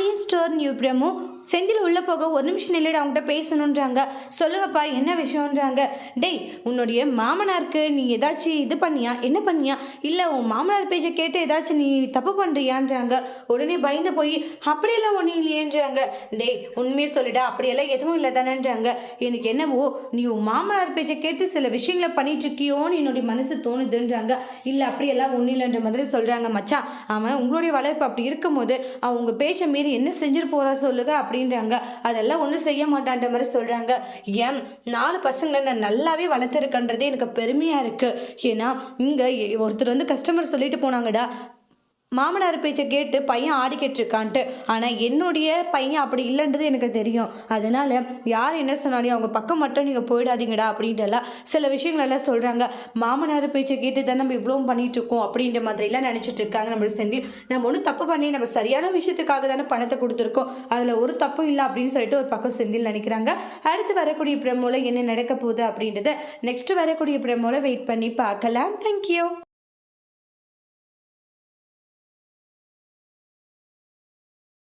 Pandian store new promo Senthil உள்ளே போக ஒரு நிமிஷம் நில்லுட அவங்ககிட்ட பேசணுன்றாங்க. சொல்லுங்கப்பா என்ன விஷயம்ன்றாங்க. டேய் உன்னுடைய மாமனாருக்கு நீ ஏதாச்சும் இது பண்ணியா, என்ன பண்ணியா, இல்லை உன் மாமனார் பேச்சை கேட்டு ஏதாச்சும் நீ தப்பு பண்ணுறியான்றாங்க. உடனே பயந்து போய் அப்படியெல்லாம் ஒன்றும் இல்லையேன்றாங்க. டேய் உண்மையை சொல்லிடா, அப்படியெல்லாம் எதுவும் இல்லை தானேன்றாங்க. எனக்கு என்னவோ நீ உன் மாமனார் பேச்சை கேட்டு சில விஷயங்களை பண்ணிட்டு இருக்கியோன்னு என்னுடைய மனசு தோணுதுன்றாங்க. இல்லை அப்படியெல்லாம் ஒன்றும் இல்லைன்ற மாதிரி சொல்கிறாங்க. மச்சான் அவன் உங்களுடைய வளர்ப்பு அப்படி இருக்கும்போது அவன் உங்கள் பேச்சை மீறி என்ன செஞ்சுட்டு போகிறா சொல்லுங்க அப்படின்றாங்க. அதெல்லாம் ஒன்றும் செய்ய மாட்டான்ற மாதிரி சொல்கிறாங்க. ஏன் 4 பசங்களை நான் நல்லாவே வளர்த்துருக்கன்றதே எனக்கு பெருமையாக இருக்குது. ஏன்னா இங்கே ஒருத்தர் வந்து கஸ்டமர் சொல்லிட்டு போனாங்கடா, மாமனார் பேச்சை கேட்டு பையன் ஆடிக்கிட்டு இருக்கான்ட்டு. ஆனால் என்னுடைய பையன் அப்படி இல்லைன்றது எனக்கு தெரியும். அதனால் யார் என்ன சொன்னாலும் அவங்க பக்கம் மட்டும் நீங்கள் போயிடாதீங்கடா அப்படின்ட்டுலாம் சில விஷயங்களெல்லாம் சொல்கிறாங்க. மாமனார் பேச்சை கேட்டு தான் நம்ம இவ்வளோ பண்ணிகிட்ருக்கோம் அப்படின்ற மாதிரிலாம் நினச்சிட்டு இருக்காங்க. நம்மளுக்கு செந்தில் நம்ம ஒன்றும் தப்பு பண்ணி நம்ம சரியான விஷயத்துக்காக தானே பணத்தை கொடுத்துருக்கோம், அதில் ஒரு தப்பும் இல்லை அப்படின்னு சொல்லிட்டு ஒரு பக்கம் செந்தில் நினைக்கிறாங்க. அடுத்து வரக்கூடிய பிரமோல என்ன நடக்க போகுது அப்படின்றத நெக்ஸ்ட் வரக்கூடிய பிரமோல வெயிட் பண்ணி பார்க்கலாம். தேங்க்யூ.